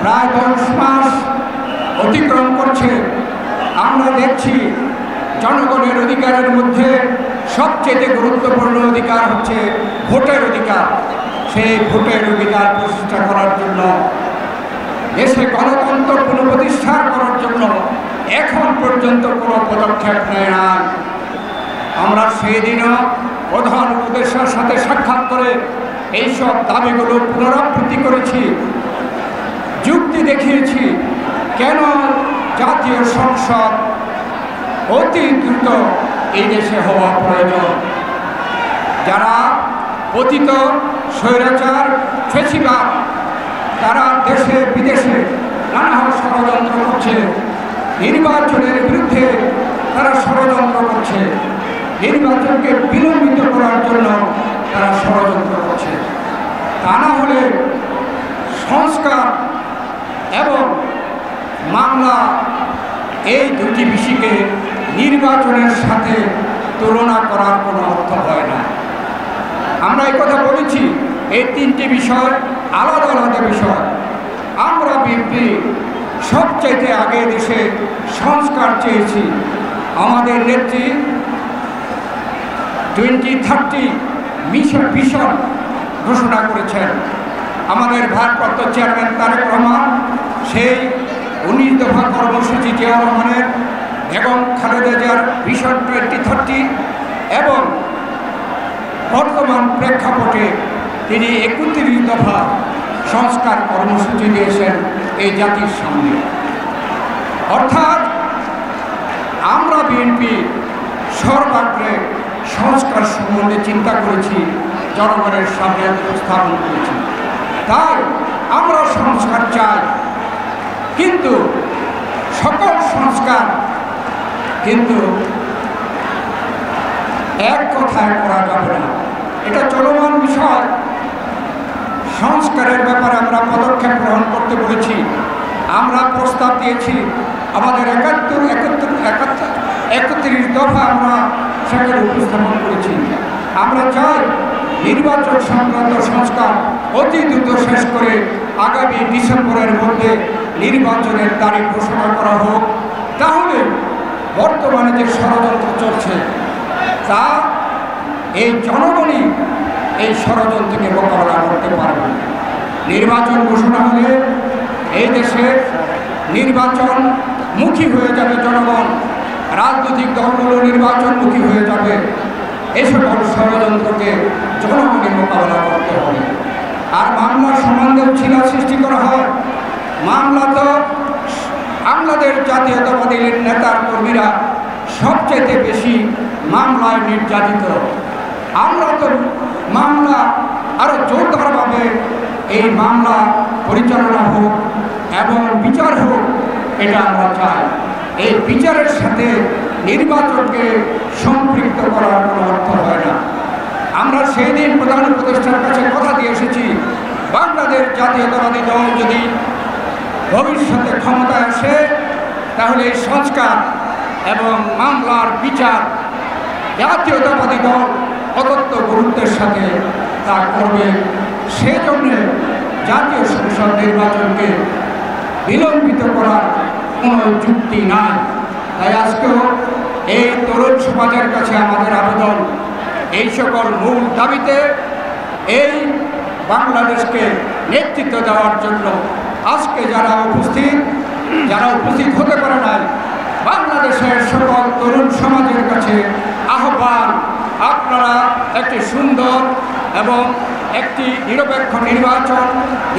প্রায় 10 মাস অতিক্রম করছে। আমরা দেখছি জনগণের অধিকারের মধ্যে সবচেয়ে গুরুত্বপূর্ণ অধিকার হচ্ছে ভোটের অধিকার। সেই ভোটের অধিকার প্রতিষ্ঠা করার জন্য, দেশে গণতন্ত্র পুনঃপ্রতিষ্ঠা করার জন্য এখন পর্যন্ত কোনো পদক্ষেপ নেয় না। আমরা সেই দিনও প্রধান উপদেষ্টার সাথে সাক্ষাৎ করে এইসব দাবিগুলো পুনরাবৃত্তি করেছি, যুক্তি দেখিয়েছি কেন জাতীয় সংসদ অতি দ্রুত এই দেশে হওয়া প্রয়োজন। যারা পতিত স্বৈরাচার ফেসিবাদ, তারা দেশে বিদেশে নানা ষড়যন্ত্র করছে, নির্বাচনের বিরুদ্ধে তারা ষড়যন্ত্র করছে, নির্বাচনকে বিলম্বিত করার জন্য তারা ষড়যন্ত্র করছে। তা না হলে সংস্কার এবং মামলা এই দুটি বিষয়কে নির্বাচনের সাথে তুলনা করার কোনো অর্থ হয় না। আমরা এই কথা বলেছি, এই তিনটি বিষয় আলাদা আলাদা বিষয়। আমরা বিএনপি সবচাইতে আগে দেশে সংস্কার চেয়েছি। আমাদের নেত্রী 2030 ভিশন ঘোষণা করেছেন। আমাদের ভারপ্রাপ্ত চেয়ারম্যান তারেক রহমান সেই 19 দফা কর্মসূচি জিয়াউর রহমানের এবং খালেদা জিয়ার ভিশন 2030 এবং বর্তমান প্রেক্ষাপটে তিনি 31 দফা সংস্কার কর্মসূচি দিয়েছেন এই জাতির সামনে। অর্থাৎ আমরা বিএনপি সর্বাগ্রে সংস্কার সম্বন্ধে চিন্তা করেছি, জনগণের সামনে উপস্থাপন করেছি। তাই আমরা সংস্কার চাই, কিন্তু সকল সংস্কার কিন্তু এক কথায় করা যাবে না। এটা চলমান বিষয়। সংস্কারের ব্যাপারে আমরা পদক্ষেপ গ্রহণ করতে বলেছি। আমরা প্রস্তাব দিয়েছি, আমাদের 31 দফা আমরা সেখানে উপস্থাপন করেছি। আমরা চাই নির্বাচন সংক্রান্ত সংস্কার অতি দ্রুত শেষ করে আগামী ডিসেম্বরের মধ্যে নির্বাচনের তারিখ ঘোষণা করা হোক। তাহলে বর্তমানে যে ষড়যন্ত্র চলছে তা এই জনগণই এই ষড়যন্ত্রকে মোকাবেলা করতে পারবে। নির্বাচন ঘোষণা হলে এই দেশে নির্বাচনমুখী হয়ে যাবে জনগণ, রাজনৈতিক দলগুলো নির্বাচনমুখী হয়ে যাবে। এই সকল ষড়যন্ত্রকে জনগণকে মোকাবেলা করতে হবে। আর মামলার সম্বন্ধেও ছিলা সৃষ্টি করা হয়। মামলা তো বাংলাদেশ জাতীয়তাবাদী নেতার কর্মীরা সবচেয়ে বেশি মামলায় নির্যাতিত। আমরা তো মামলা আরও জোরদারভাবে এই মামলা পরিচালনা হোক এবং বিচার হোক, এটা আমরা চাই। এই বিচারের সাথে নির্বাচনকে সম্পৃক্ত করার কোনো অর্থ হয় না। আমরা সেই দিন প্রধান উপদেষ্টার কাছে কথা দিয়ে এসেছি, বাংলাদেশ জাতীয়তাবাদী দল যদি ভবিষ্যতে ক্ষমতায় আসে তাহলে এই সংস্কার এবং মামলার বিচার জাতীয়তাবাদী দল অত্যন্ত গুরুত্বের সাথে তা করবে। সেজন্য জাতীয় সংসদ নির্বাচনকে বিলম্বিত করার কোনো যুক্তি নাই। তাই আজকেও এই তরুণ সমাজের কাছে আমাদের আবেদন, এই সকল মূল দাবিতে এই বাংলাদেশকে নেতৃত্ব দেওয়ার জন্য আজকে যারা উপস্থিত হতে পারে নাই, বাংলাদেশের সকল তরুণ সমাজের কাছে আহ্বান, আপনারা একটি সুন্দর এবং একটি নিরপেক্ষ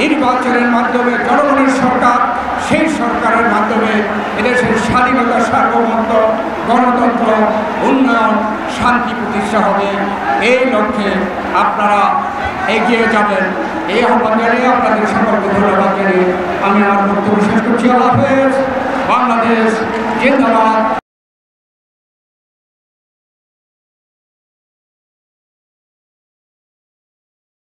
নির্বাচনের মাধ্যমে জনগণের সরকার, সেই সরকারের মাধ্যমে এদেশের স্বাধীনতা, সার্বভৌমত্ব, গণতন্ত্র, উন্নয়ন, শান্তি প্রতিষ্ঠা হবে। এই লক্ষ্যে আপনারা এগিয়ে যাবেন। এই আহ্বান জানিয়ে আপনাদের সকলকে ধন্যবাদ জানিয়ে আমি আমার বক্তব্য শেষ করছি। আল্লাহ হাফেজ। বাংলাদেশ জিন্দাবাদ।